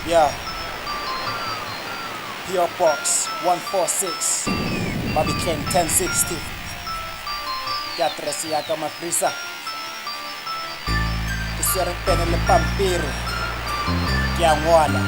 Yeah. PO Box 146. Babicane 1060. Ke address ya ka Mafrisa. Ke swere pene le pampiri. Ke a ngwala.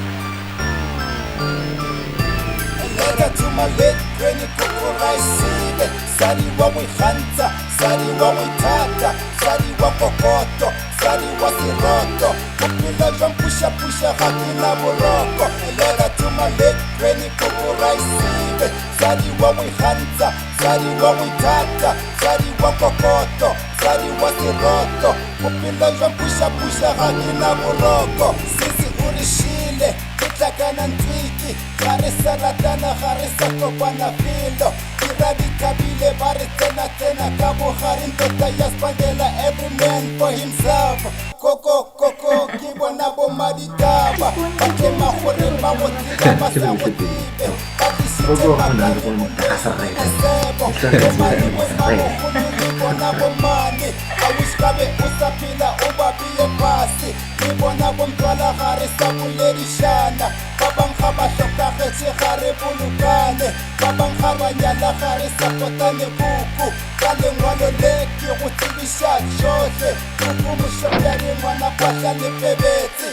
Letter to my late granny Kukurayisibe. Sadi wa Mwihanza, Sadi wa Mwitata, Sadi wa Kokoto, Sadi wa Siroto. Kupila jwa mpusha hakina buroko. Letter to my late granny Kukurayisibe. Sadi wa Mwihanza, Sadi wa Mwitata, Sadi wa Kokoto, Sadi wa Siroto. Kupila jwa mpusha hakina buroko. Sisi urishile, kitakana ntwiki. Garisa latana, garisa kopana filo. Iradi kabile, bari tena kabuhari ndota yaspandela. Every man for himself. Koko, kibwa na bomadi daba. Bake mahore mawotila masawutibe. Bakishite makari kumuleka sebo. Bomadi wemamo kululibona bomani. Awishkabe usapila ubabiye pasi. Libona bomtwala garisa bulerishana. Babang khaba shoka kheche khare bulukane. Babang khaba nyala khare sapotane buku. Kale ngwalo leki utibisha shote. Kukumu shokari mwana pasha ni pebeti.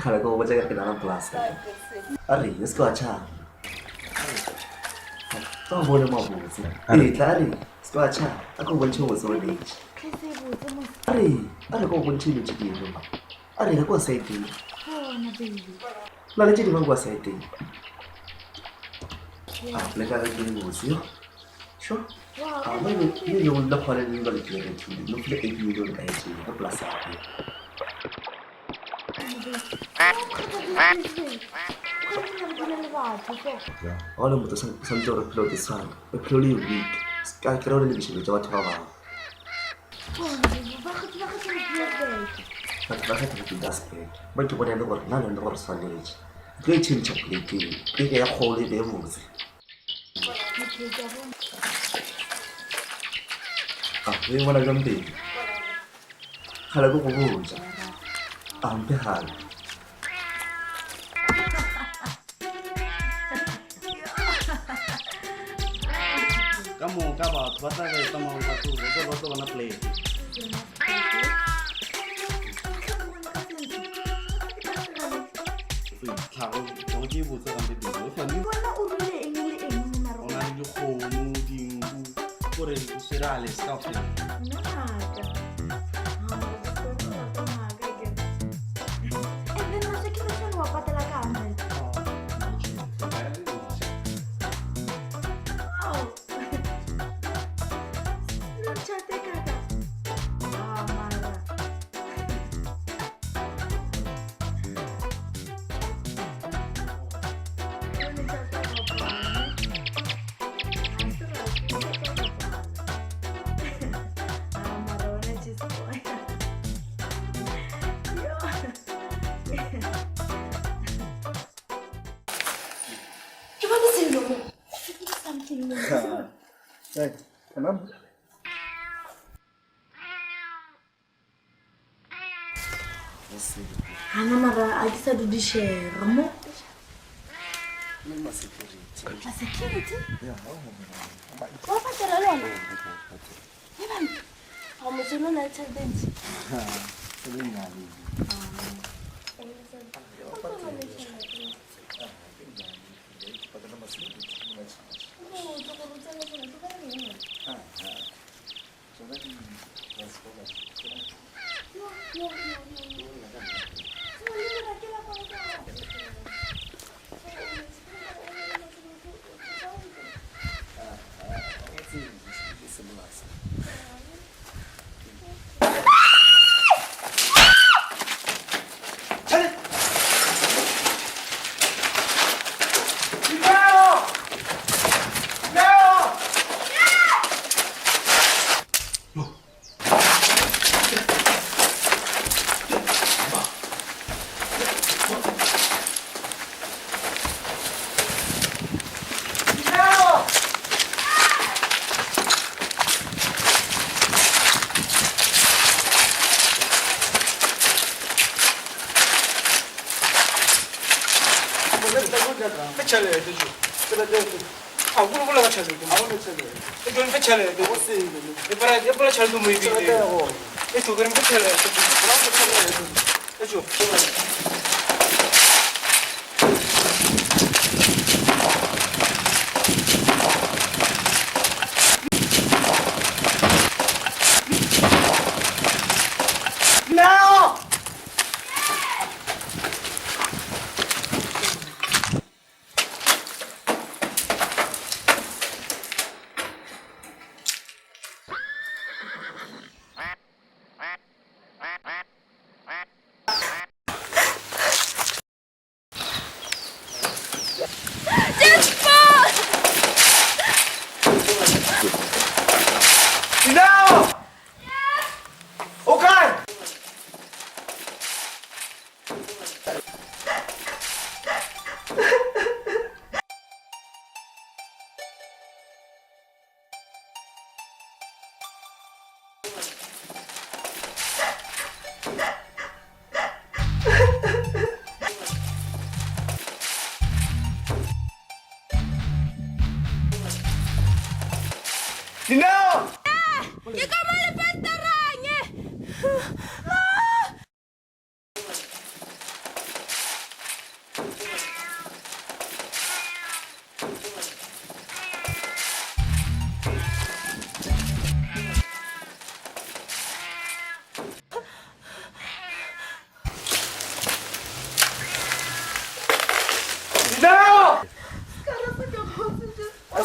Kalau kau baca ke dalam kelas, Ari, sekolah cah. Kau boleh mau sih? Ari, sekolah cah. Aku benci musuh ni. Ari, kau benci macam ni. Ari, aku sedih. Lalu jadi mana aku sedih? Mereka lagi ni musuh. Sure. Ini yang nak kalau ni balik lagi tu, nak balik lagi ni orang kaya tu, nak belas lagi. All of us some sort of clothes son, a purely weak. Sky crowded in the Java Tower. But Bakat would be desperate. But to whatever work, none of the horse fundage. Great change of play, big air holy devils. We want to come big. Hello, Mphahlele. Kamu kabar, basta kayo tamang patu. Ito na play. Thảo cháu chia một giờ làm việc đủ phần như online lúc hồ nu đi cô đây sẽ ra lấy scalp này Kenapa? Hana mara akisa dudishe ramo. Nama security. Security? Ya, Apa cara lona? Iban. Kamu selalu nak cakap. sering kali.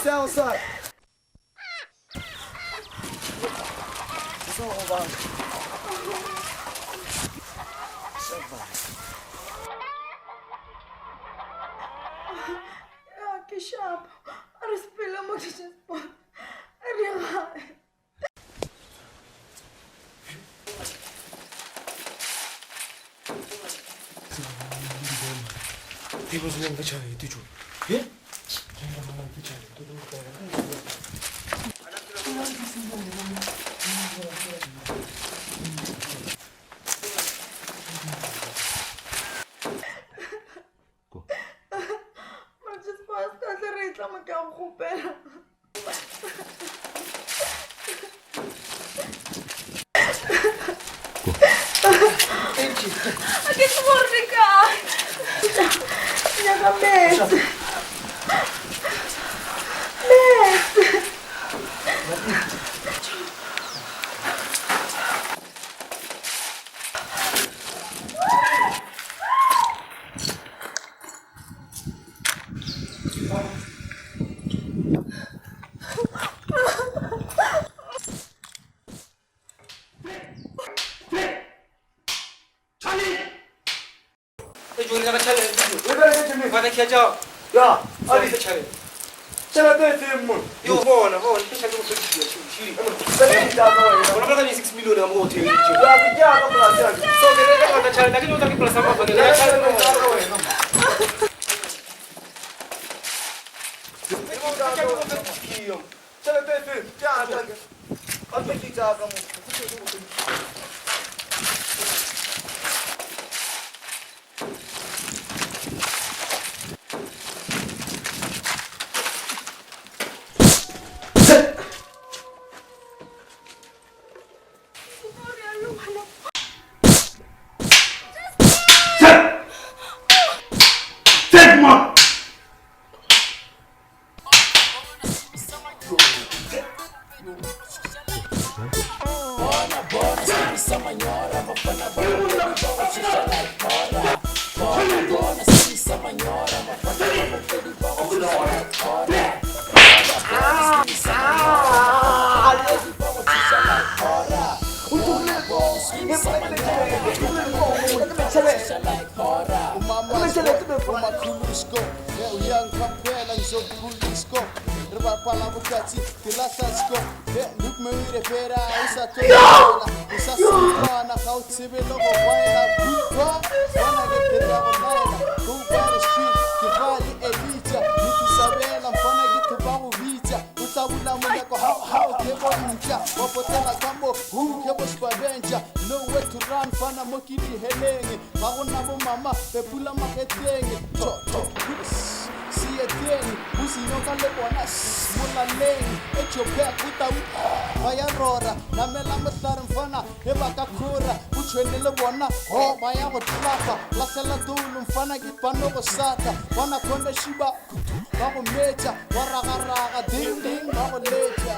Outside. Que chapo. Respira muito Cheezboy. People will get you, did you? Yeah? Mas Cheezboy está se reclama que é recupera. Aqui tu morre, cara. Minha cabeça. 야, 아니 제가 때 문. 이거 뭐나 괜찮은 거 솔직히 쉬리. 얼마나 6 밀리언 아무 어떻게 해야지. 야, 그게 안 오구나. 소개를 갖다 잘 나긴 못하기 플러스 한번 받는 내가 잘 나는 거. 제가 때 야, 어떻게 자가 뭐 Nowhere to run, fana mokili helenge. Magona mama bepula maketeng to see a thing busi no ka le bona molaleng etjopea kuta baya rora na mela Mahlare mfana e baka khura utshwene le bona ho baya go tlapa la sela tulu mfana ke bano go sata bona khona shiba ba go metsa wa raga ding ding ba go letsa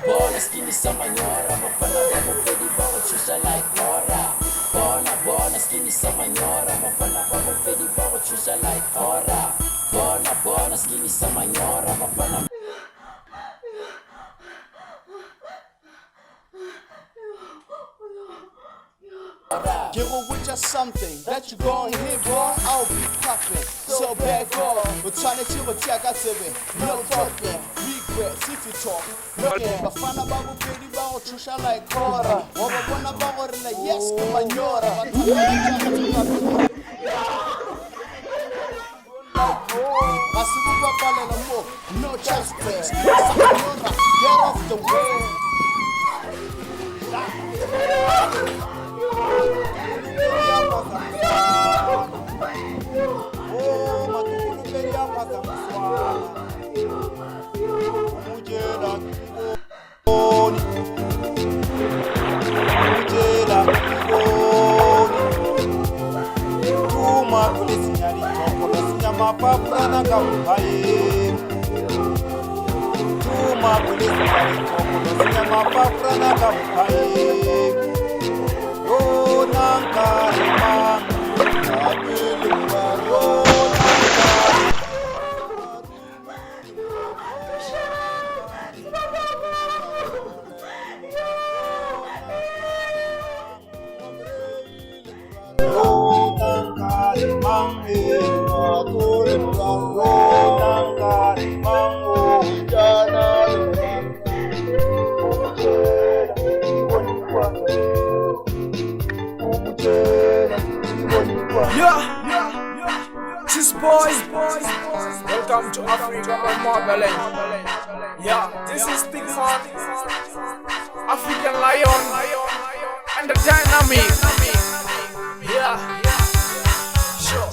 bona skinny samanyora mafana ba go fedi ba go chusa like hora bona skinny samanyora mafana ba go fedi ba go chusa like hora bona skinny samanyora mafana Give with just something that you gon' hit, boy. I'll be poppin', so back off. We're trying to chill with Jack, I said it. No fucking regrets if you talk. Looking, but find about what pretty about Trisha like Cora. Or the one about in the yes, Manyora. No chance, please. Get off the way. Cheezboy, welcome to Africa and Mogale. Yeah, this is Thematic, African Lion, and the Dynamic. Yeah, sure.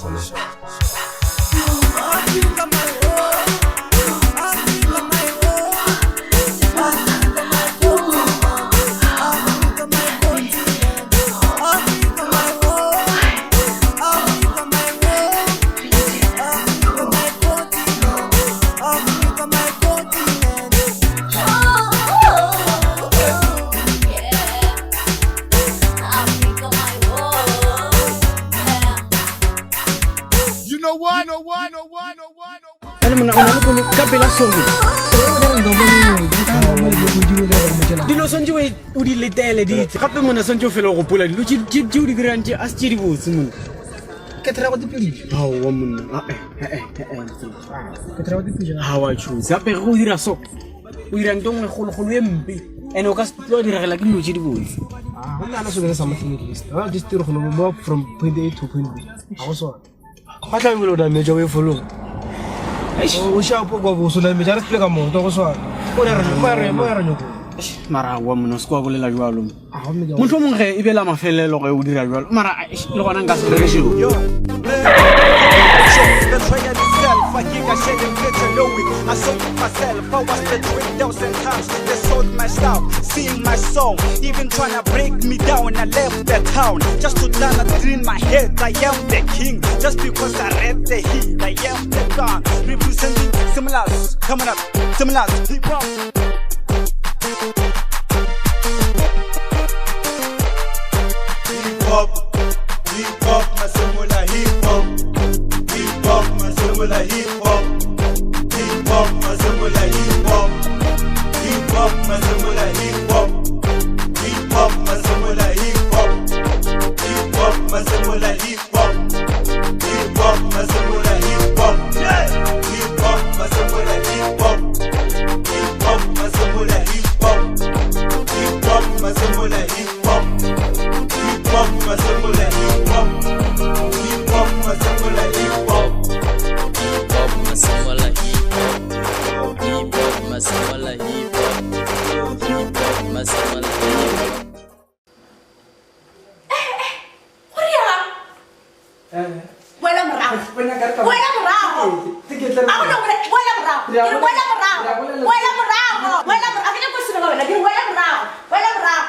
Dilo sonje o di letele di gape mona sonje o fela go pola dilo di di grant a se di botse mona ke tra go dipedi ha wa mona ke tra go dipedi ha wa choose gape go dira so o dira ntongwe go empe ene o ka se tlo diragela ke dilo di botse nna na so le sa mathini list I just tiro go move from point A to point B a go so ga tla ngelo da meja we follow o sha po go so la meja re spela mo to go so o re mo re nyoko mara wa mona se kwa bolela jwalo motho mongwe e bela mafelelo go o dira jwalo mara le gona nka se re shilo I think I said it, get to know it. I sold myself, I was the 3,000 times. They sold my stuff, sing my song. Even trying to break me down, I left the town. Just to turn a dream in my head, I am the king. Just because I read the heat, I am the gun. Representing similars, coming up, similars, hip hop. Hip hop, my similar hip hop. Hip hop, my similar hip hop. Hip hop, my similar hip hop. Hip hop, my similar hip hop. Hip hop, my similar hip hop. Hip hop, my similar hip hop. Hip hop, my similar hip hop. Hip hop, my similar hip hop. Hip hop, my similar hip hop. Vuela bravo. Vuela bravo. Vuela bravo. Vuela bravo. Aquella cosa no va a venir. Vuela bravo. Vuela bravo.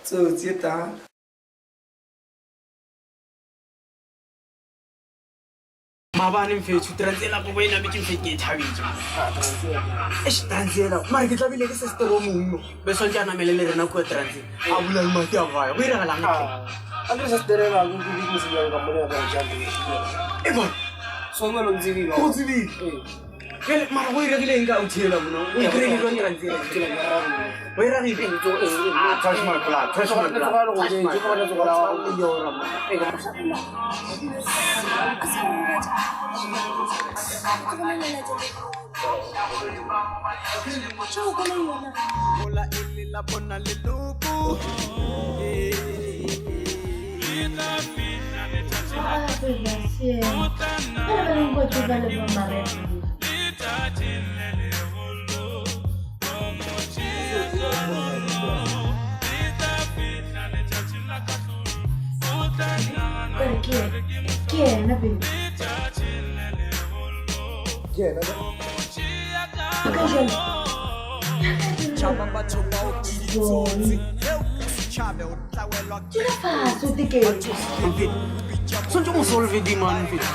So, Zeta. Mabane mfethu transela go wena bitse mfeke thabetse transela mara ke tlabile ke se storo mongwe be sontjana melele rena go transela a bula le mati a vaya go ira galang Andre sa sterela go go go se ya ga mona ga jalo. e bona So no lo nzibile. go tsibile ke mara go ira gile nka o thela bona o ire le go transela go ira gile to touch my blood touch my blood Hola la bona le loco sontse mo solve di man mfethu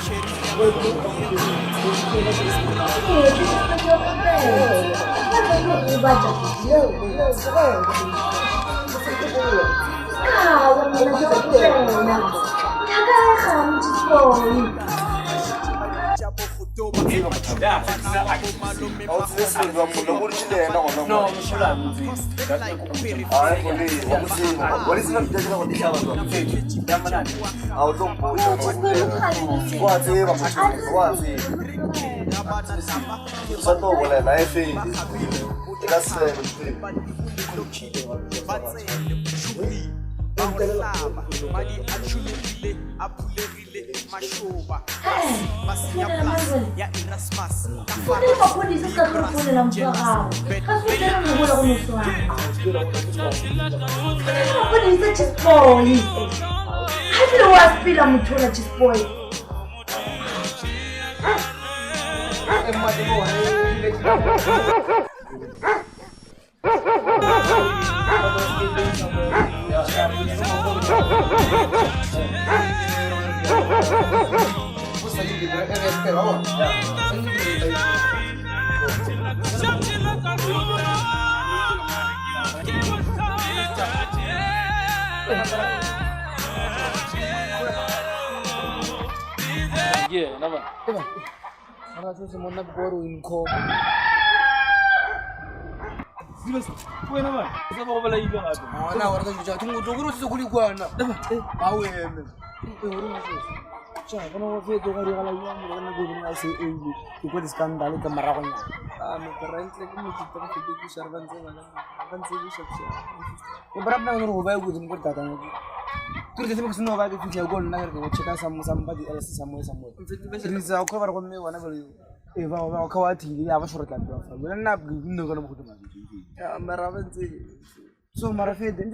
So marafede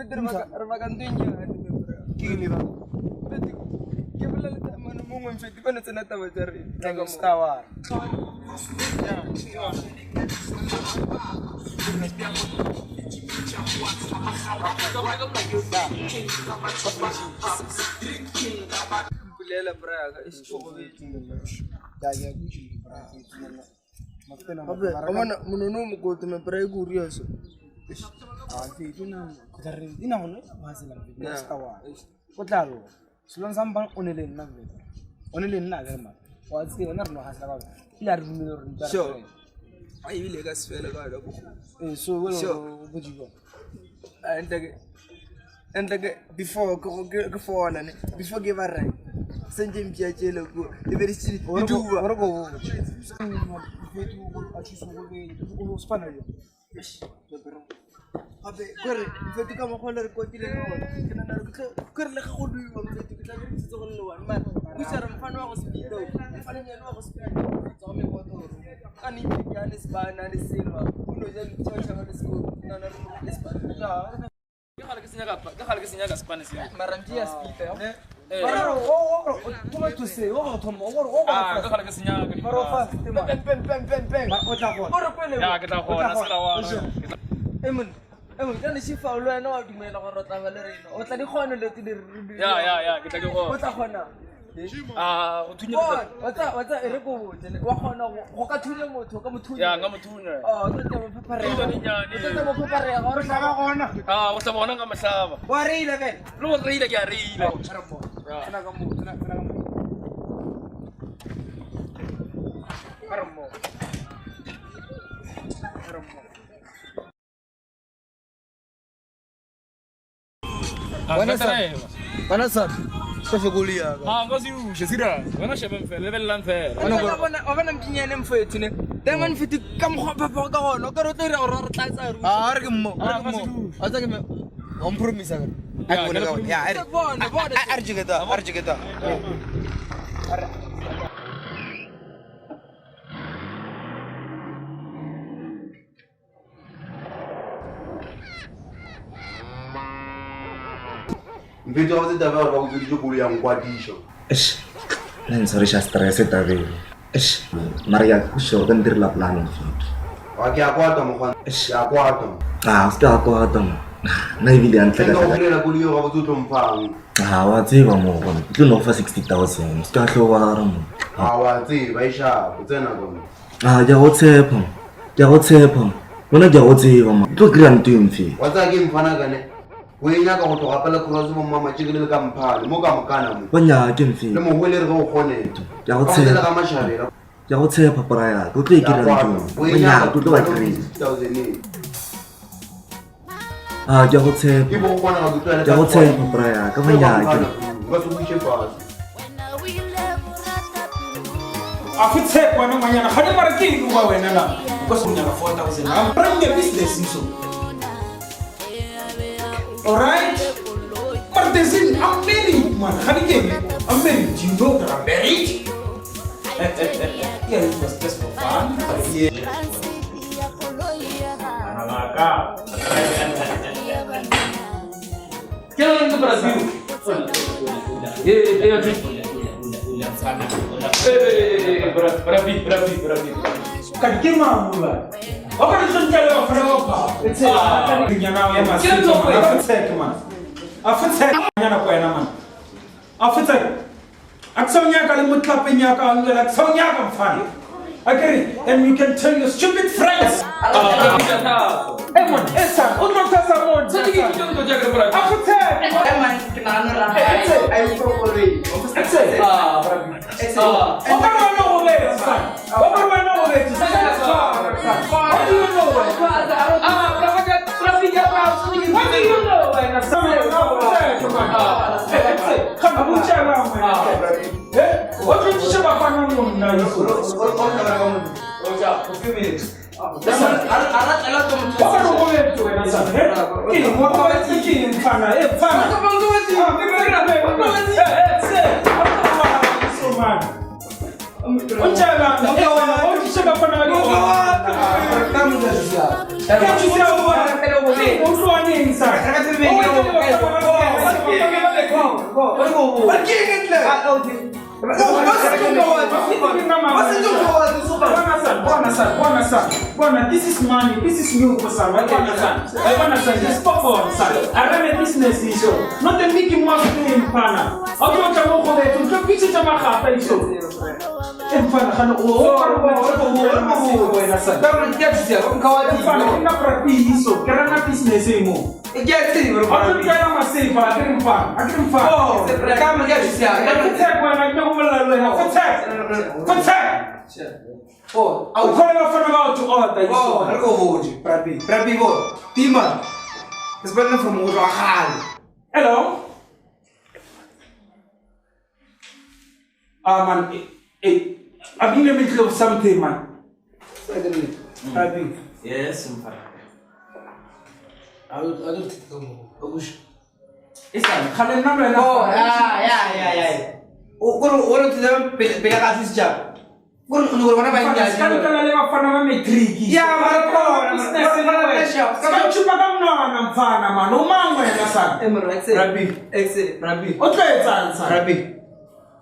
before give a right. Send him to go. The very street. You do what go. Abe, corre. Feti kama khola re kotile no. Kana na corre le go duwa feti ke tla re tse go nna one man. Ku tsara mfana wa go speed o. Mfana nyane wa go speed. Tsome go to. Ani ke ya le sibana le silwa. Mana sir? Kulia. Ngozi ushe serious. Wena shebe Mphahlele bella Mphahlele. Ona mpinyane mfethu ne. Diamond fiti ka mkhopha ka gona. Ka rotla re o tlatsa ru. Ah, re ke mmo. Asa ke me. On promise ka. Ya, arjigeta. Mfethu ga se taba ba go tšo kulia yang Potjisho. Sorry, stress tabelo. Maria, kusho kan dir la plan. Wa ke a kwata mo gwan. Ya kwata. Ska kwata. Na ibile antle Ke ka. go kulela kulio ga go tlo mphang. Wa tseba mo gona. Tlo no fa 60,000. Ska hlo wa ra mo. Wa tse ba isha go tsena gona. Ja go tshepo. Bona ja go tseba mo. Tlo grant you mfi. Wa tsa ke mfana gane. We nyaka go tloga pela cross mo mama tšhekele ka Mphahlele mo ka mokana mo. Bonya ke mfi. Le mo hwele re go kgone. Ja go tsela tshepa. ka mashabela. Ja go tshepa praya. Tlo tlo ikira ntlo. Bonya tlo ba kri. 1000. Ja go tshepa. Ke bo kgona go tlwela. Ja go tshepa praya. Ka bonya ke. Ba se butše fase. Afitse kwa ngwanyana ga di mara ke eng ba wena la. Go se nyaka 4,000. I'm running the business so. Alright? But there's in I'm married, man. I'm married. Do you know that I'm married? Yeah, it was just for fun. Yeah. Quem do Brasil? Brasil. Cadê mamula? Olha isso que ela vai fazer. Esse é não é mais. Afetek man. Afetek nyana ko ena man. Afetek. Aksonya ka limut lapenya ka ngela aksonya ka mfana. Okay, and you can tell your stupid friends. Hey man, esa, unno tasa mo. Sadi ki kitu jaga bra. Afetek. Hey man, kinano ra. Ay propose. Ese. Bravi. Ese. Okaro no ole. Okaro no ole. What do you know? What do you know? This is money. This is new for son. This is popcorn, son. I run a business issue. Not a Mickey Mouse thing, pana. I don't know how to do it. To my heart, issue. Oh, I'll call you from about to order. Oh, I'll go hold Prabi, Tima. It's better from Mogale. Hello? Man, I've been in the middle of something, man. Prabi. Yes, I don't think It's a calendar. Oh, yeah. Oh, what to them? Pela job. Ngoro bona ba Ska nkala le bafana ba matric. Ya mara business le wena. Ska chupa ka mnwana mfana man. Uma wena sana. Rabi. O tlo etsang sana? Rabi.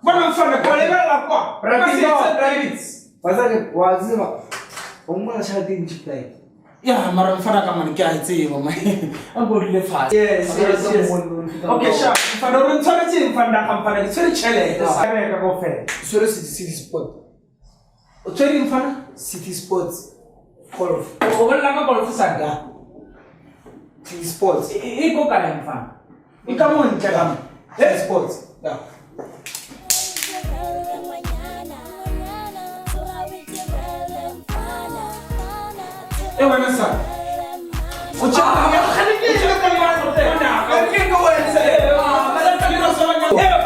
Bona mfana ko le la kwa. Rabi. Bazale waziba. Umma shadi njiplay. Ya mara mfana ka man ke a tseba ma. A go le fast. Yes. Okay, sure. Mfana o ntshware tse mfana ka mfana ke tshwere tšhelete. Sa ka go fela. Sure city sport. O tshwere mfana? City sports. Golf. O bolela ka golf sa ga. City sports. E go ka mfana. E ka mo ntse ka mo. City sports. Yeah. Wena sa. O tshwere ya khale ke le ka le wa tshwana. Ke go wena.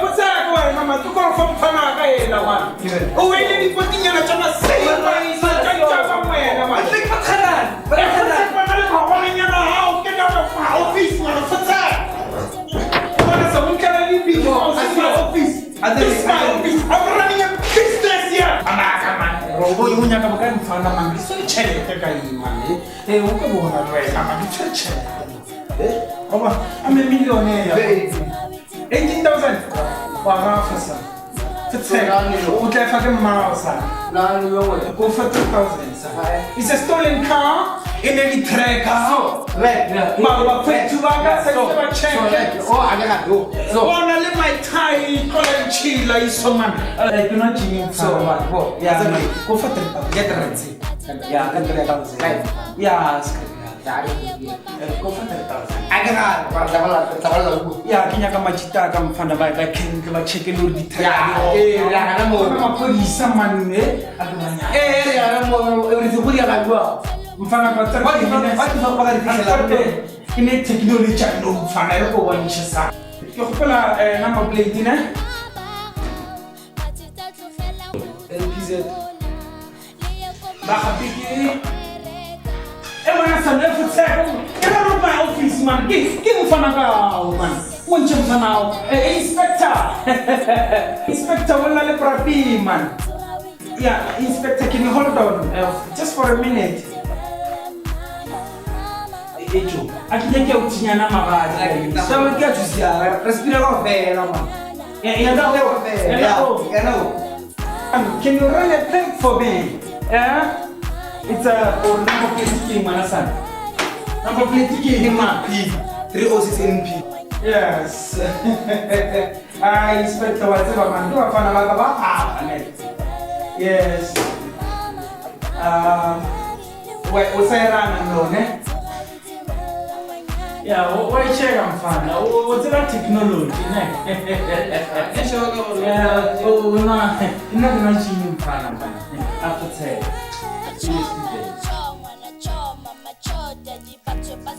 Putsa ka wena mama tu ko fa mfana ka yena wa. O wena di potinyana tsa masela. Sa ka ba wena ma. Ke pakhalan. Pakhalan ka wa nyana ha o ke na office na putsa. Wena sa mun kana ni bi office. This my office. I'm running a business here. Amaka man. Robo yunya ka baka mfana man. So chelete ka imani. O ke bona wena ma di chelete. Oba, I'm a millionaire. 18,000. Wow, officer. What the fucking mouse? Go for 2,000. It's a stolen car in any track. Right. Mama, put to check. Oh, I gotta go. So, only my tie, color chill, like someone. I do not cheat. So, what? Yeah, go for 3,000. Get the rent. Yeah, get the rent. Yeah, go for 3,000. Ya kinya kama chita kama mfana ba king kama chicken or di ya na mo kama polisi man ne adumanya ya na mo everything ya kagwa mfana kwa tata kine technology cha ndo mfana yako wanisha sana kyo kupela number plate ne LPZ ba habiki wana sana futseko kama roba office man ki mfana ka man unche mfana inspector wala le prapi man yeah inspector can you hold on just for a minute ejo akije ke utinyana mabazi sawa ke tusia respira kwa vela man ya no can you run a plate for me it's a number plate king manasan number plate king man P 306 NP. yes inspector Matseba man do afana ba yes we say run no ne yeah we check mfana what's that technology ne yeah na chini mfana man after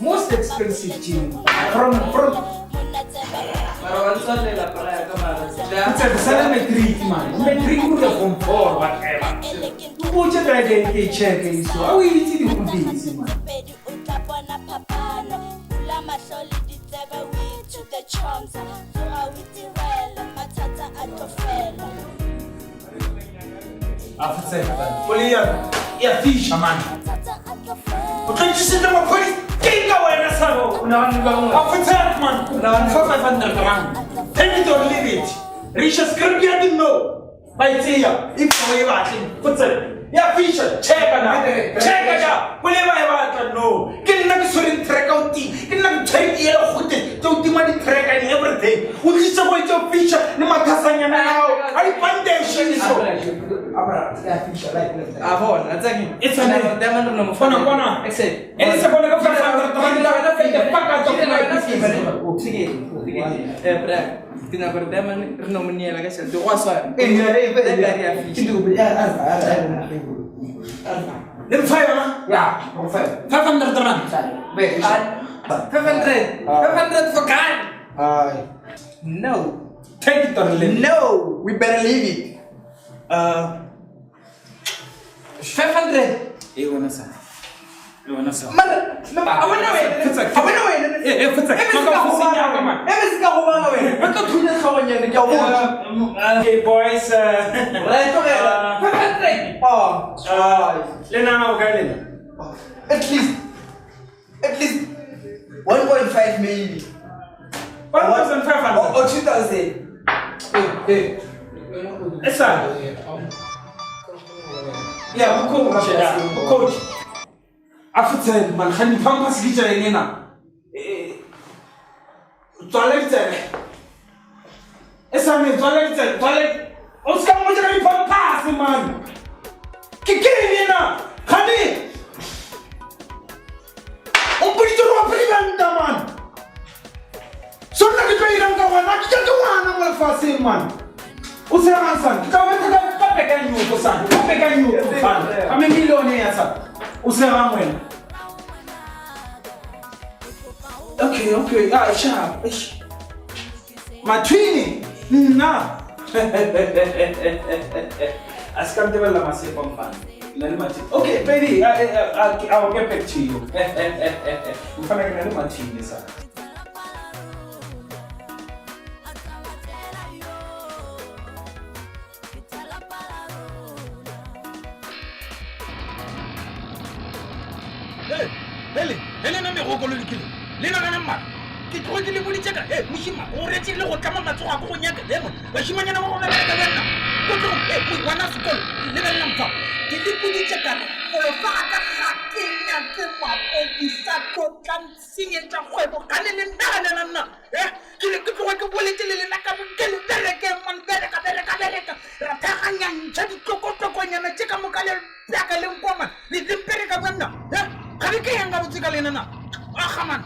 most expensive gym from it's a salamatric man matric would have come for whatever who just tried to check it so how is it you this man after Polian ya fish man ukajishinda mapoli kinga wena sabo after man for 500 grand take it or leave it Risha script ya didn't know by tia if we watching put ya fish check ja whatever I want no kin na surin track out kin na check ya hote to ti mani track and everything ukisa ko ito fish ni makasanya na yao ai foundation so abra ya fish like Avon, ataki. it's a Diamond no Kona. Except. Ele se pone ka fa na feita paca to sige. Pra. Tina por diamond no menia la casa. Do waso. Dem fire na? Yeah, fire. 500 rand. Wait. 500 for God. No. Take it or leave. No, we better leave it. 500. Ewana sa. Mar, awena we. Futsa. Maka fusinya kama. Emesika ho bana we. Maka thunya khawa nyane ke a botsa. Okay, boys. Right, okay. Lena, okay. At least 1.5 maybe. 1,500. Or 2,000. Hey. Yes, sir. Yeah, coach. After man, can you pump us get in now? Toilet. Yes, I mean toilet. Oscar, what are you pass, man? Kick in now. Honey. Put it on man. So na kipeiranga wana kitaka wana mwafasi man. Usema sana. Kapeka nyuko sana. Kapeka nyuko sana. Kama milioni ya sana. Usema mwena. Okay. Sharp. Matwini. Na. Asante wala Matseba mfano. Okay, baby, I'll get back to you. Mphahlele matini sana. Hele na meroko le dikile. Le na kana mma. Ke tlo ke le bolitseka. Moshima, o retse le go tlama matsogo a go nyaka lemo. Bashimanyana ba go ba ka bana. Go tlo mo wana sekolo. Le bana mfa. Ke le bolitseka. Go fa ka kenya ke mapodisa go tlantsingetsa kgwebo ka le nna. Ke le ke tlo ke boletse le na ka ke le bereke man bereka. Ra thaganya ntse ditlokotokonyana tse ka Mogale ya ka le nkoma. Le dimpereka bana. Ga ke yang ga botse ka lena na. Aga man.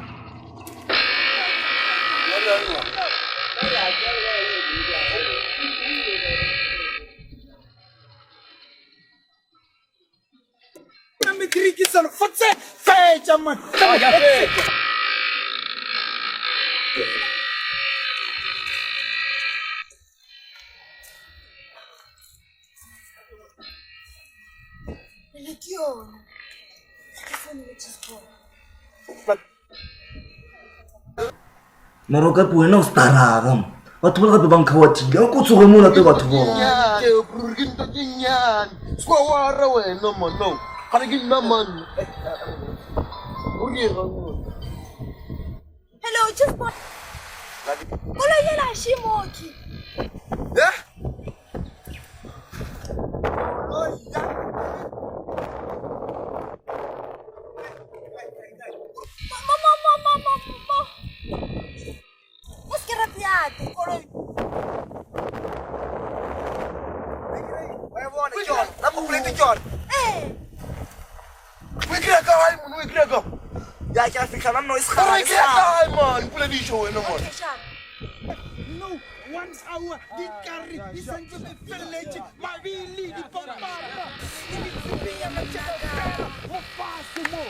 Me triki sana futse fecha man. Maroka puena ustaragam. Batho ba gape ba nkhawathile. O tsoge mo late batho ba. Ke burginto kinyan. Swa wara wena man no. Kana kinna man. Hello, Cheezboy. Kola yela shimoki. Mama. What's que rapiate, kola. John, I'm going to John. We can go. Ya ke Africa na no is Ga re ke man, pula di show no more. No, 1 hour di carry di sentse be felletse mabili di pompa. Di tsibia matjaka. Ho fase mo.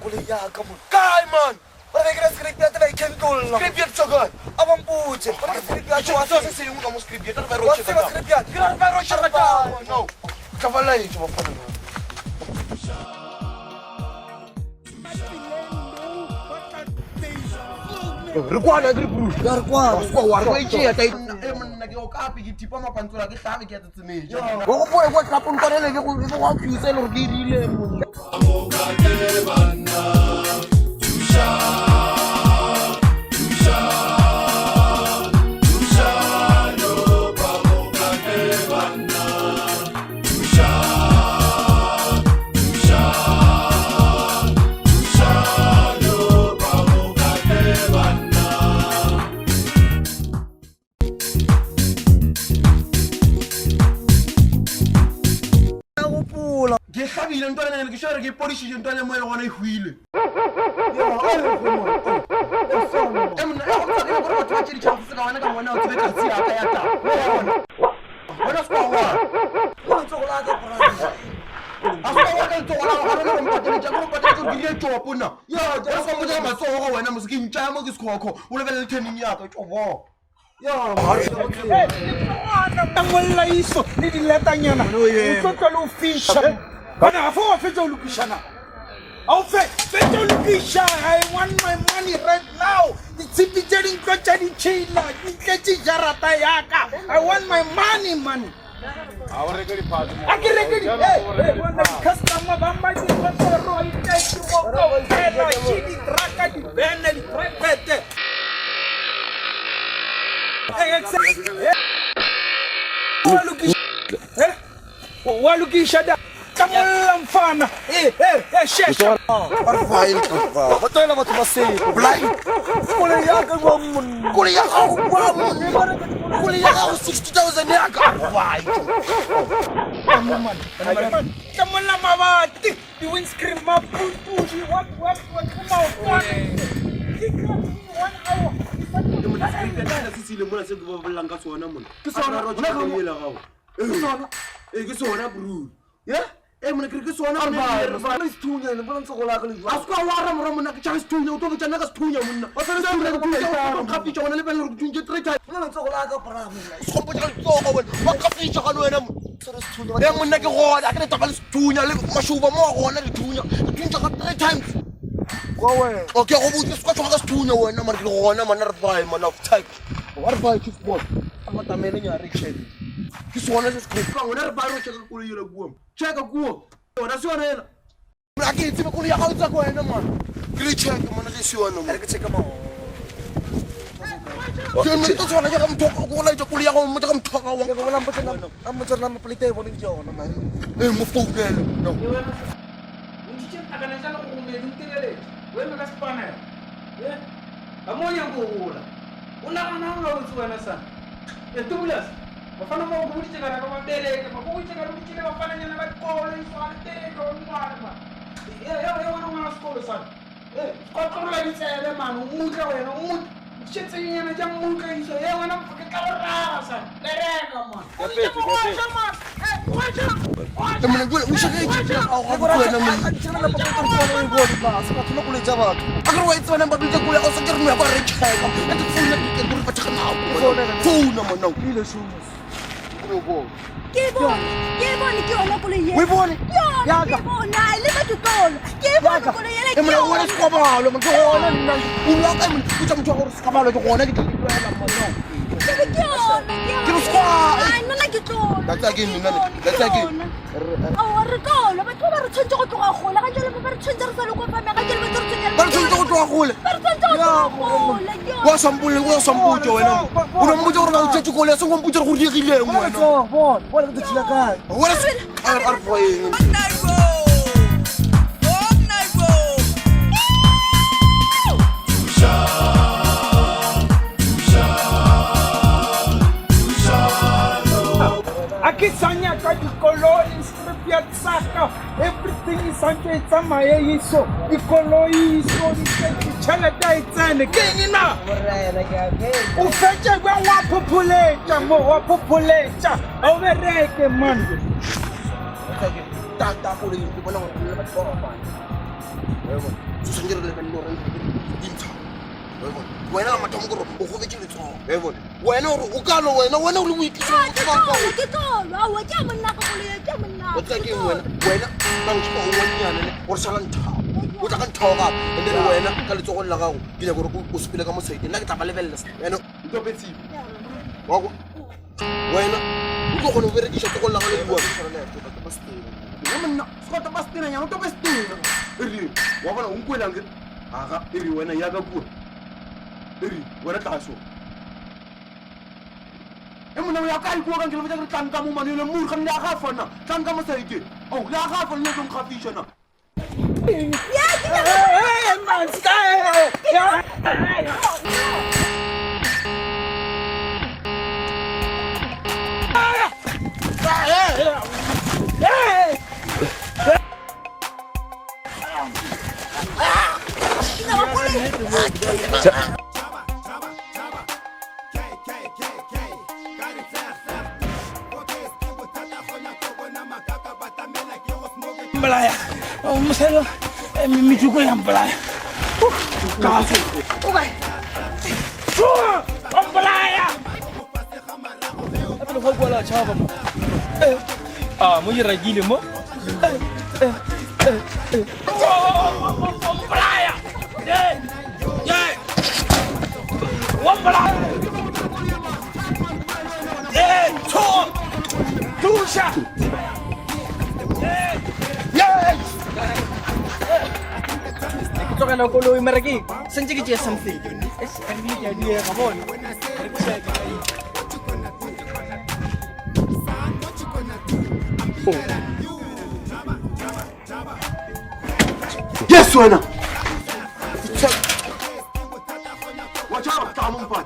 Kule ya ka mo. Kai man. Ba re ke script ya tla ikentol. Script ya tsoga. Abang putse. Ba re script ya tsoga se se yung mo script ya tla ba ro tsoga. Ba script ya. Gira ba ro tsoga. No. Kavala ni tsoga fa no. Requana gri bru. Requana. Wa wa ichi ya tai. Mna ke o kapi ke tipa mapantsula ke hlame ke tsemeja. Go go boe go tlapon konele ke go go accuse le re dirile mo. Mogale bana. Ke khabile ntwana ne ke share ke polish ntwana mo le gona e huile. Ngolla iso ni di letanyana. O tlo lo fisha. Bana fa wa fetsa o lokishana. I'll I want my money right now. I want my money, man. I can record it. When the customer Mfana. Shesha. Arfile ka. Batoela batho ba se. Blind. Kole ya ka wa mun. Kole ya ka wa mun. Kole ya ka 60,000 ya ka. Why? Come on, mabati. The windscreen ma push. What come out. 1 hour. Mona ke sona ba stunya ne bona ntse go la ka le a ska wa ra mona ke tsa stunya o to ke tsana ka stunya monna o tsana stunya go tsa ka pitsa wona le bele go tunje 3 times mona ntse go la ka para monna go potsa go go wena wa ka pitsa ka wena tsara stunya ya monna ke goda ke tsa ka stunya le mashuba mo gona le tunya tunje ka 3 times go wena okay go botse ska tswa ka stunya wena mara ke gona mana re bye mana of type wa re bye Cheezboy amatamele nya reaction ke sona se script ka wona re ba ro cheka ko le yela buo cheka kuo wona se wona mna ke itse ko le ya gautsa ko wena man ke le cheka mona le se wona re ke cheka mo ke mo to tsona ke mo thoko ko la itse ko le ya go mo ka mo thoka wa ke bona mo tsena mo tsena mo plate bona ke yona man mo founela no Undiche akana jana go me dintelele wena ka spana amoya go gola una kana nga o tswana sa etubulas bafana mo go butse kana ka mabele ka go butse kana butse ka bafana nyana ba kolo iswante go mwana wana mwana skolo sa ko la ditsele manu muka wena muka shitse nyana ja muka iso wana mfuke ka rara sa lereka man mona go o shaka itse a go wena mona tsena la pa ko go ba sa ka tlo go le tsa batho a go wa tsena ba bitse go ya go sa ke re mo ya ba re cheka e te tsena ke go ba tsaka na phone mona ile shumo Ke bona ke ona ko le ye. We bone. Ya ka. Bona ile ba tutolo. Ke bona ko le ye. E mona wona se kwa balo mo gona nna. O la ka mo ke tsa mo go se ka balo ke gona ke tloela mo no. Ke mo skwa. Ai nna ke tolo. That's again nna. That's again. Awa re tolo. Ba tlo ba re tshwantse go tloga gola ga jalo ba re tshwantse re sa le kwa fa me ga jalo ba tshwantse ba re tshwantse go tloga gola. Ba re tshwantse go tloga gola. Wa sampulo wena. O no mo go re o tshetse go le se go mputse go digileng wena. Bona ke tsila kae. Wona ar boyeng. Aqui sanya ka dikoloi stripia tsaka everything is sanje tsamaye iso dikoloi iso di chalata itsane ke ngina o fetsa gwa wa populate o bereke man ta ko le bona go le batho ba ba wena se sengere le bana re dintsha wena mathomo go o go betse le tsho wena o ka lo wena o le boikitso ke tolo awa ke monna ka go le ke monna o tsa ke wena ba go tshwa o wanyana le o sala ntha o tla ka nthoga ene le wena ka letsogo la gago ke ya gore o sepele ka mo side nna ke tla ba lebella wena o tlo betsi wa go wena o tlo go no berekisha tlo go la ga le bua monna skota bastina ya o to bastina ri wa bona o nkwela nge aga ri wena ya ka bua ri wena tlaso e mona ya ka ikuwa ka ngelo re tlanka mo manele mo ga nna ga fana tlanka mo saite o la ga fana le go khafisha na hey man stay Mbalaya, mselo, michuko ya mbalaya. Kaso. Okay. Chua, mbalaya. Apelo go la chaba. Mo ira gile mo. Kalau koloi mereka, senjata kita something. Ini dia, come on. Yes, wena. Watch out, tamu empat.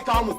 Tamu.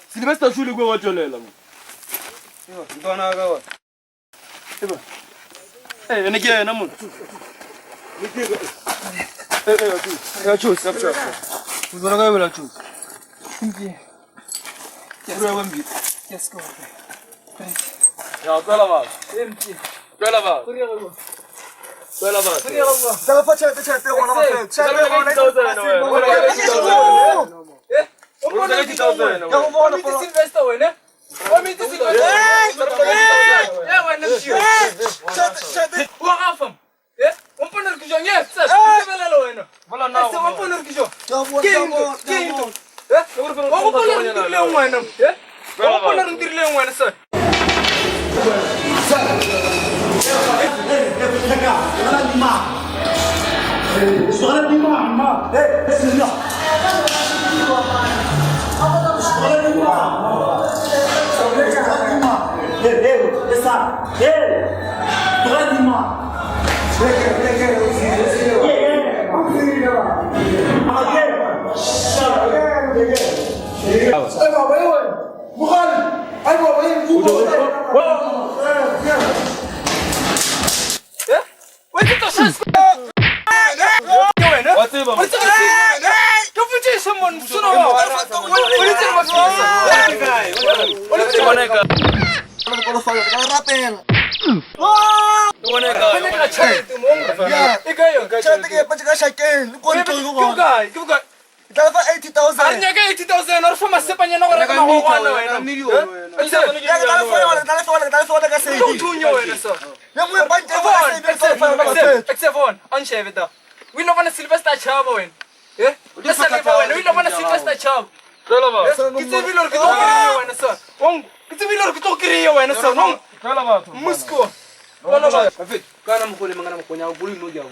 Silvestre Juli go wajolela mo. Ntwana ka wa. Ene ke yena mo. Ya choose, ya choose. Uzona ka wela choose. Let's go. Ja, kwela va. Kwela va. Kwela va. Dala fa chete wala va. Chete wala. We love a Sylvester Chavo, eh? Let's celebrate. We love a Sylvester Chavo. It's a village to sir. It's a village to Korea when sir. Moscow. Kanam Holi Manam Konya, Bully Nodia,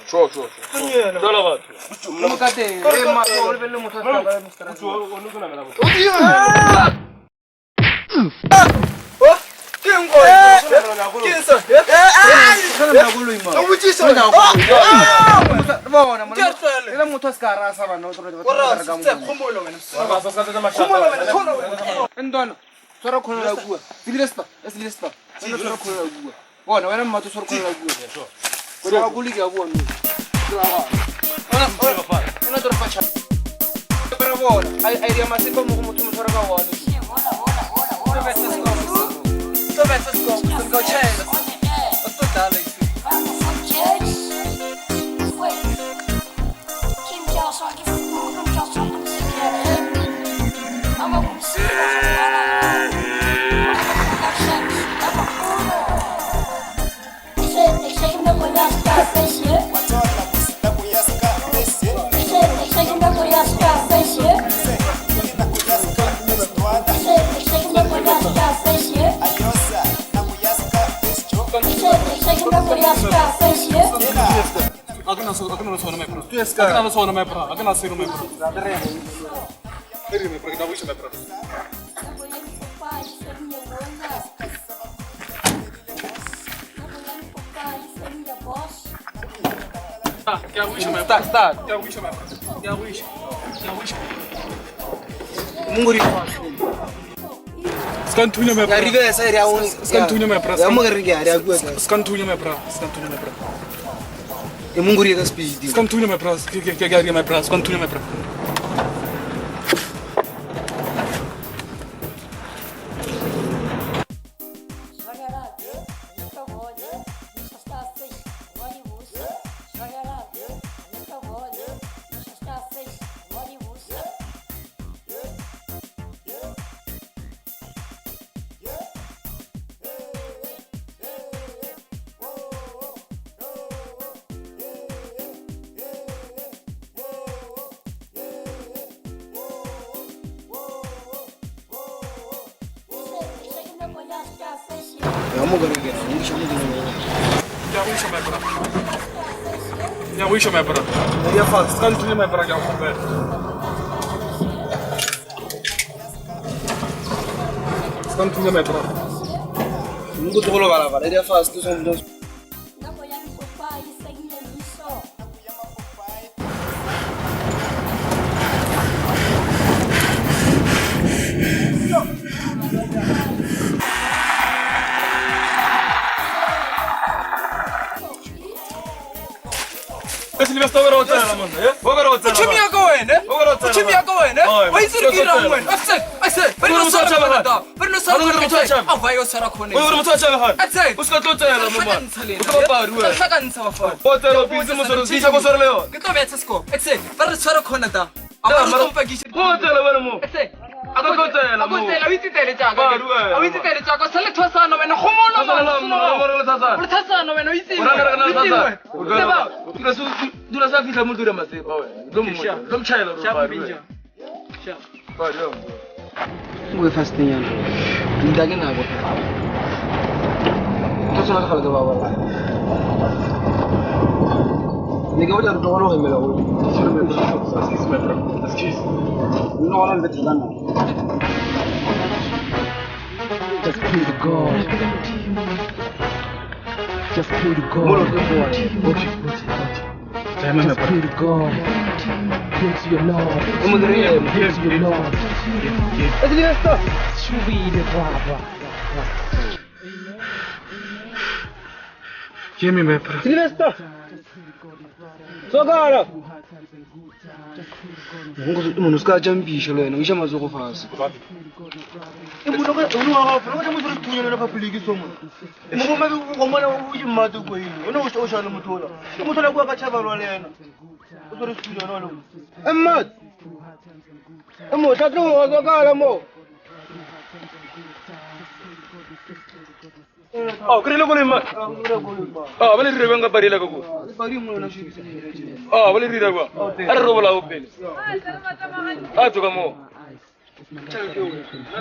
Sure. Scantunya me. Arrive sai ria un. Scantunya me pra. Amo garriga ria gu. Scantunya me pra. E munguri ga speed. Scantunya me pra. Que garriga me pra. Scantunya me pra. Amo garriga. Ja, wisha me pra. Ja fast. Scantunya me pra. Scantunya me pra. Mungu tolo bala. Ja fast tu som dos. Почему я говорю, Perlu suara da. Perlu suara. Ah, vai o suara kone. Oi, motho a tshaba gane. Atse. O ska tlotsela mo man. O ka ba rua. Ka ka ntsha fa. O tsela busy mo soro di go soro leo. Ke to betsa sko. Atse. Perlu suara kone da. Ama ro kompa gishi. O tsela bana mo. Atse. Ako tlotsela mo. Ako tsela witse tele tsa ka. Ba rua. A witse tele tsa ka sele thosana wena khomola ma. Mo re tsasa. O thosana wena o itse. O ra na tsasa. O ka dula sa fihla mo dura Matseba wena. Lo mchayela ro ba rua. Sha. Ba rua. Gue fasting yan. Tidak kena aku. Terus nak kalau ke bawah. Ni kau jangan kau orang yang melawan. Excuse. No orang betul. Just pray to God. Just pray to God. Just pray to God. Pray to your Lord. Pray to your Lord. Give me my prayer. Silvestre. Sogara. Umuntu sikajambisha lena ngisho amazoko fasi. Umuntu akafa ngoba umuntu uthunyelwe lapha public somo. Ngoba ngomana uyimata kwini. Wena ushona umuthola. Umuthola kuya kachabalwa lena. Uzore sipilo nalo. Emmat. Emo thathu ngozokala mo. Oh, krile ko le ma. Ah, bale re benga barila ka go. Bari mo na shi. Ah, bale rira kwa. Are ro bola opele. Ah, tsoka mo.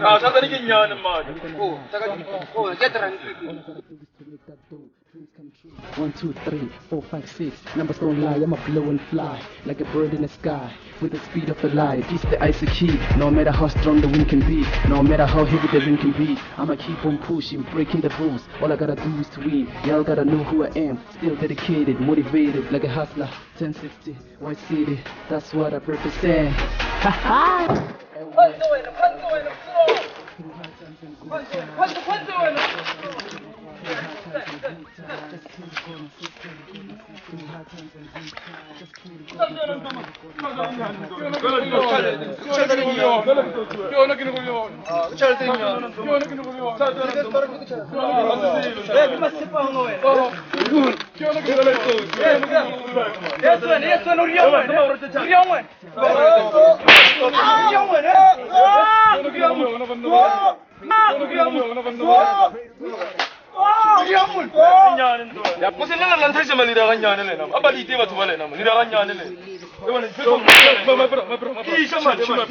Ah, sa tani ke nyane ma. Oh, taka oh, jetra ni. 1, 2, 3, 4, 5, 6. Numbers don't lie, I'ma blow and fly like a bird in the sky with the speed of the light. This the icy key. No matter how strong the wind can be, no matter how heavy the wind can be, I'ma keep on pushing, breaking the rules. All I gotta do is to win. Y'all gotta know who I am. Still dedicated, motivated, like a hustler. 1060, White City, that's what I represent. Ha ha! Ya kusina lan thai samali ra ganyane le na abali te batho ba le na mo ra ganyane le e bona fetso ma ki shama shama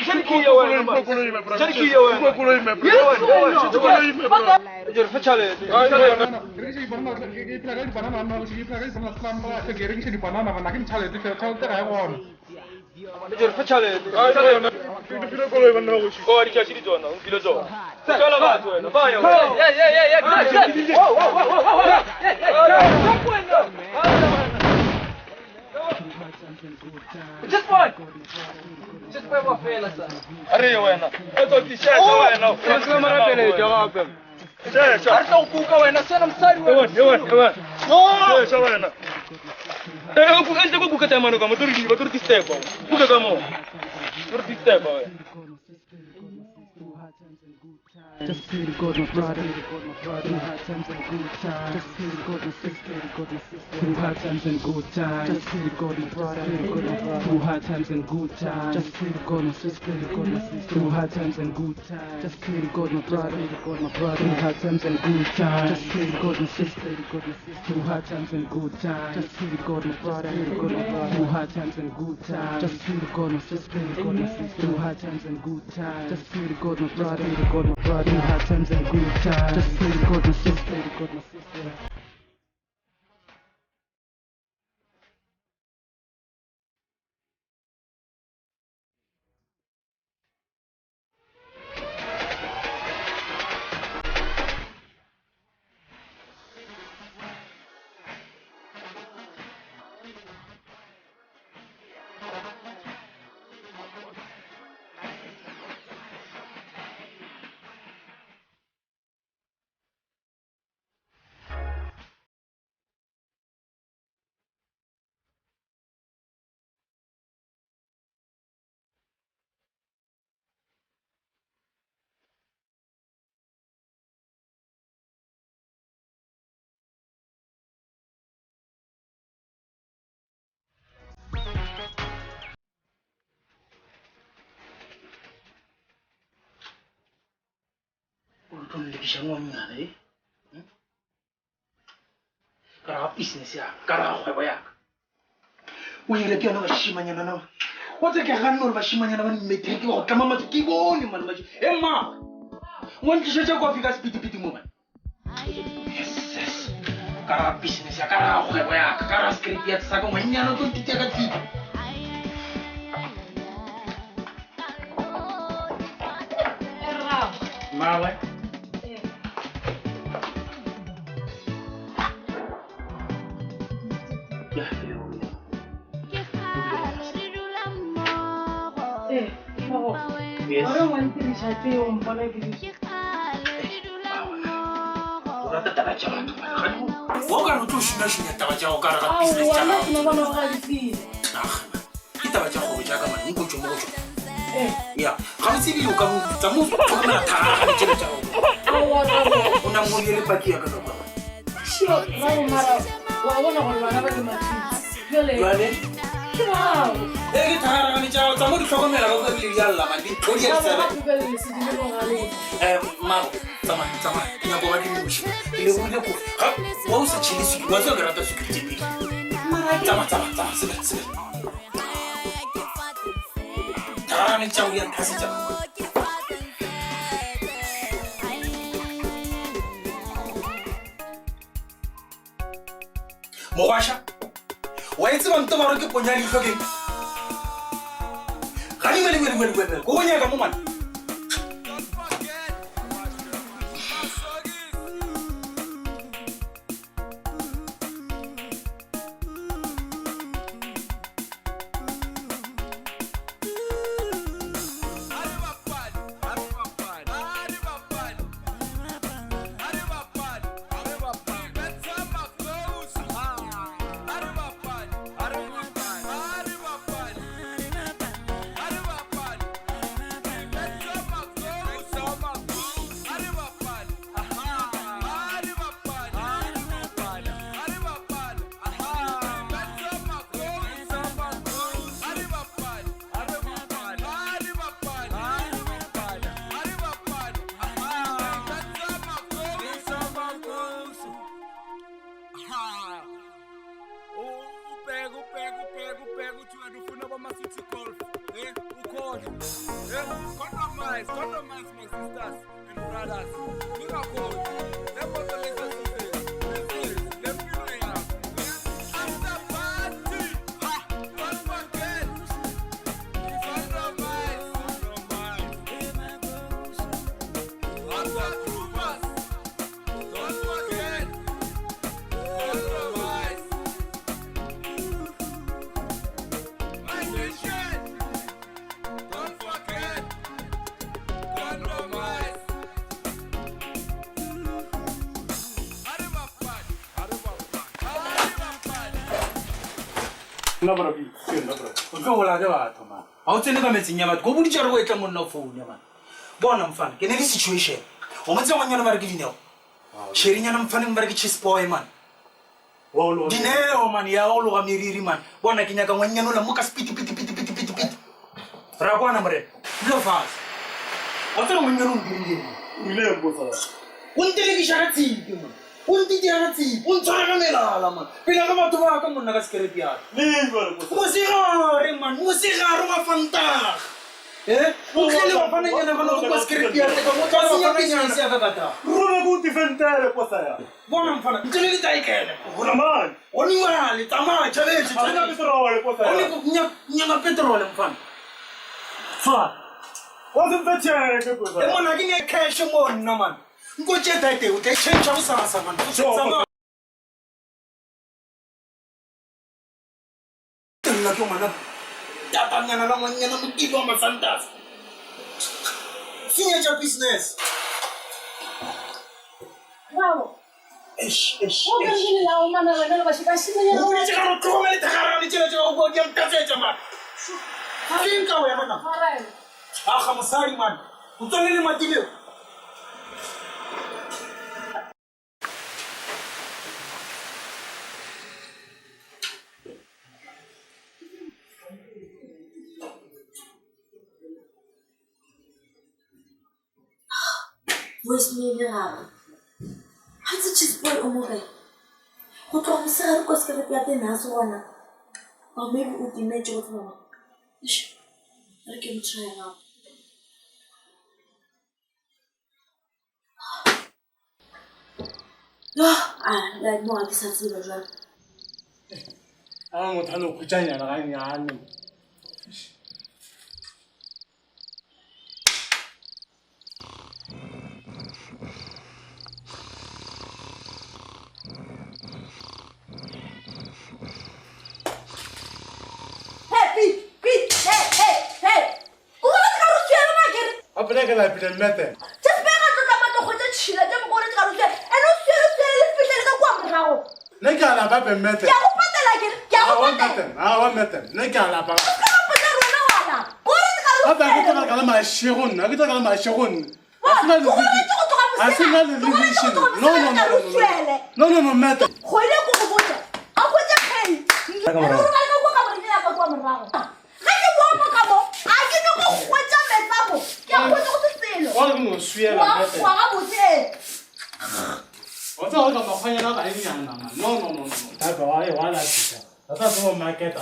shani ki ya wa shani ki ya wa ko lo me bro jor fachale Rigi banana ke plagai banana na rigi plagai sama slam ba ke gering sini banana na kin chale te chal te ra won jor fachale filo ko lo banana ko shi o ari ka shiri to na filo to chala ba to na ba ya Cheezboy Bapela sa. Are wena. Eto tisha wena. Sasa mara pele jawab. Sasa. Arta ukuka wena sana msari wena. Ewan. Sasa wena. Ku ente ko bukata mano kama turki step. Buka kama. Turki step. Just pray to God, my brother. Through hard times and good times. Just pray to God, my sister. Through hard times and good times. Just pray to God, my brother. Through hard times and good times. Just pray to God, my sister. Through hard times and good times. Just pray to God, my brother. Through hard times and good times. Just pray to God, my sister. Through hard times and good times. Just pray to God, my brother. Through hard times and good times. Just pray to God, my sister. Through hard times and good times. Just pray to God, my brother. Through hard times and good times. Just pray to God, my sister. le kisha ngwana eh. Kara business ya, kara kgwebo ya. O ile ke yona ba shimanyana na. O tse ke ganno re ba shimanyana ba matric go tlama matse ke bone man ba. Emma. Ngwan ke shetse kofi ka speed mo man. Yes. Kara business ya, kara kgwebo ya, kara script ya tsaka ngwanyana go titya ka titya. Mawe. Yes. Orang wanti siapa yang mana gitu? Orang tak tahu jalan tu mana kan? Orang tu sudah tahu jalan cara bisnes cara. Awak nak mana orang di? Kita baca kau jaga mana? Muka cuma muka. Ya, kalau sih bilu kamu mana tahan cara cara. Awak. Undang mulia pagi akan apa? Siapa? Kamu marah. Awak nak mana bagi mati? Gimana? Wow. Kita harap ni cara kamu di kau mana kau beli jalan mandi. Kau dia sana. Sama. Ina bawa di mushi. Ile udah ku. Mau secili sih. Masa gerata security ni. Sama. Sudah. Cara ni cara yang kasih cara. Mau washa? Wah itu mantu baru ke punya ni kau geng. Kali. Kau punya kamu man. Pego, tu é do fundo, vamos assistir golf. O code. Compromise, my sisters and brothers. Look at code. Let me tell you something. Let me know ya. After party, don't forget. Compromise. After groovers, don't forget. Compromise. My nation, don't forget. Compromise. No bro, no bro. Kau wala jawa tu mah. Aku cina kami sinyamat. Kau budi cara kau itu mun nak phone nyaman. Bon namfan. Kena ni situation. Omat zaman yang nampak gini ni. Sharingnya namfan yang nampak Cheezboy man. Wow. Dinero man ya Allah kami riri man. Bon nak kinya kau wanya nula muka piti. Ragu ana mare. Belum fast. Aku tu wanya nula gini. Bila bosa. Unti lagi syarat sih. Unti dia sih. Uncara kami lah man. Bila kamu tu kamu nak sekali dia. Musika rumah fanta. Mungkin apa nanya nak kalau pas kerja kamu cakap apa nanya siapa kata? Rumah gunti fanta le posa ya. Bonam fana. Jadi kita ikan. Raman. Oni wali tama challenge. Ada petrol le posa ya. Oni nyanga petrol fan. Fa. Wasn't the chair ke posa. Emo lagi ni cash mo naman. Ngo ceta ite utai change sama man. Sama. Lagi mana? Datangnya namanya begitu sama santas. Sini aja bisnes. Wow. Ish. Oh, kan gini lah, mana masih kasih punya. Udah cakap kau mana sekarang ni cakap gua diam tak saja man. Kalian kau yang mana? Haram. Kamu sari man. Betul ni mati dia. Voice me gape. Ha tse Cheezboy o Mogale. Go tloga mosegare kwa sekereke ya tena se gona. Ba maybe o dimetse go tloga. Re ke mo try gape. Like mo ga ke sa tseba jwale. Motho a no khutsanyana ga nyane. Apena ke la pele mete. Just be ga tla matlo go tsa tshila tse mo gore tsa rutse. Eno se le fitlhele ka kwa morago. Ne ke ala ba be mete. Ya go patela ke. Ya go patela. Wa mete. Ne ke ala ba. Ka patela rona wala. Gore tsa rutse. Ba ke tla ka ma shegon. Ke tla ka ma shegon. Asina le vision. No, mete. Go ile go go botsa. A go tsa kgeng. Ka morago. Go ka mo dira ka kwa morago. Ga ke bua mo ka mo. A ke no go gwetsa metsabo. Ke a go tsa selo. Wa ke no suela mete. Wa ga botse. O tsa go ka magwanya na ga e nyana man. No. Ta ba wa la tsa. Ta so market.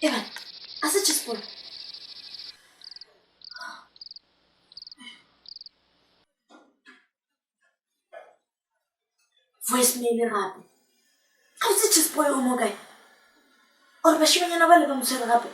Evan, asa Cheezboy. Voice me gape. Ga o tse Cheezboy o mo kae? Or ba shimanyana ba le ba motshwere gape.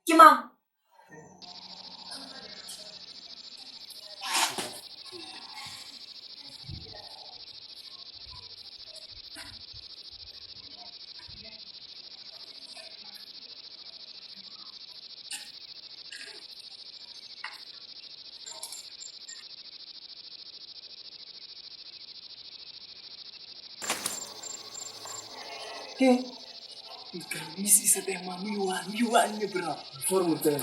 Ke mang? Okay. This is a tema. You want me, bro. For mutan.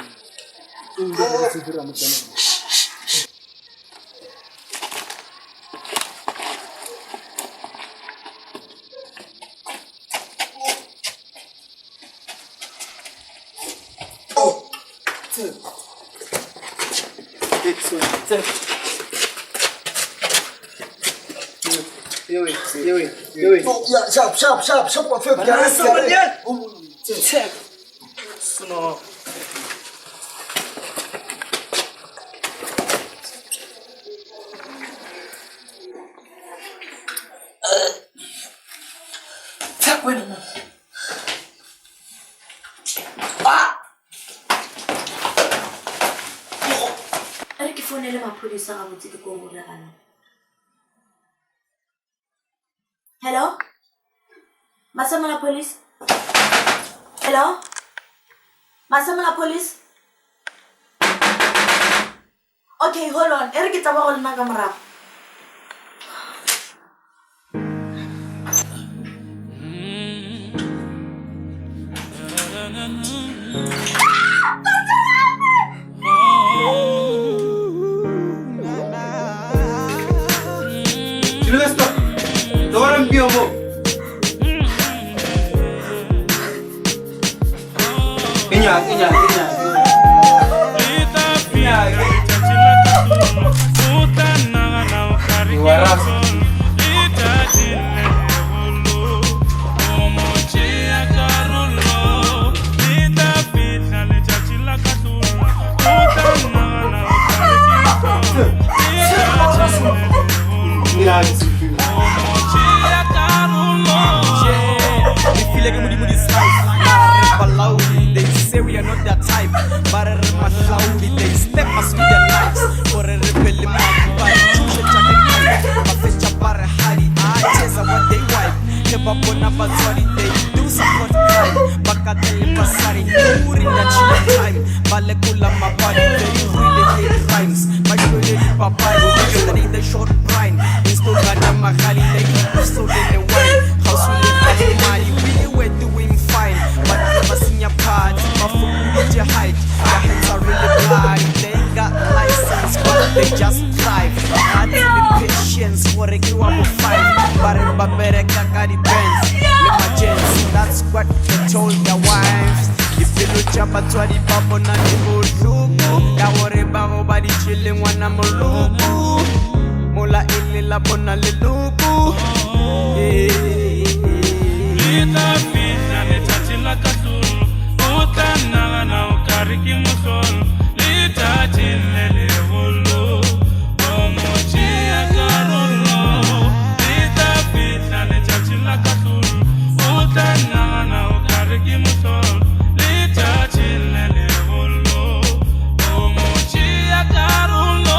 Sharp. What for? Check. Sno. Check with him. Are ke fonele maphodisa ga botse ke go mo regana. Hello? Matseba police? Hello? Matseba police? Okay, hold on. Ere ke taba go lena ka morago. yo mo. Kenya. They say we are not that type, but they step us with their knives. For a rebel, but choose a jacket. A fetch a bar, Harry, eyes are what they wipe. Keep up on a sorry, they do support crime. Bakatele Pasari, Uri, that time. Balekula, my body, they really hate crimes. My shoulder, Papa, yesterday the short brine. Install Magale, they so they wine. House will money, we were doing fine. But never seen your part, my food with your height. Your hands are really blind, they ain't got license, but they just drive. I need the patience for a you up a fight. But in Babereka got the Benz, emergency, that's what they told their wives. If you look up at 20 babo na nibo lugu, ya worry about body chilling when I'm a lugu. Mola ili la bona le lugu. Lita pizza le chachila kasulu, utana na ukariki musolu. Lita chile le volo, omochi ya karulo. Lita pizza le chachila kasulu, utana na ukariki musolu. Lita chile le volo, omochi ya karulo.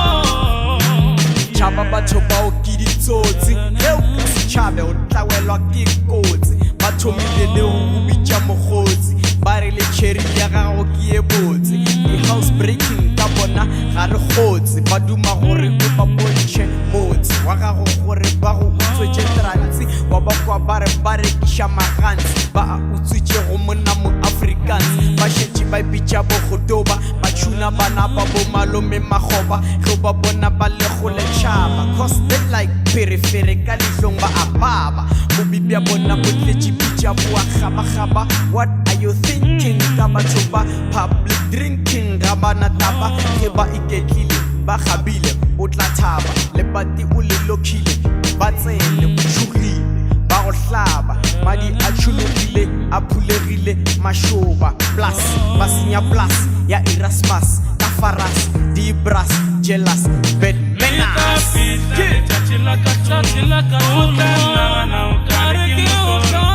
Chaba batho ba o kiditsotsi, heu chabe o tlawelwa ke kotsi. Batho milele o bitša mogotsi, ba re le cherry ya gago ke e botse. The house breaking ka bona ga re gotse, ba duma gore o ba bontšhe motse wa gago gore ba go utswetše transi, wa ba kwa ba re ba rekiša magantsi, ba a utswetše go monna mo Africans. Ba šetše ba bitša bogotoba, ba tšhuna bana ba bo malome magoba, ge ba bona ba le go letšhaba. Cause they like perifere ka lehlong ba apaba, bo bibia bona bo tletše bitša boa gaba-gaba. What are you thinking ka batho ba public drinking ga bana taba, ge ba iketlile ba gabile o tla thaba, lebati o le lokhile ba tsene o tšhogile ba go hlaba, madi a tšhologile a phulegile mašoba. Plus ba senya plus ya Erasmus ka faras dibras jealous bad menas. Chachila ka utana na ukariki musolu.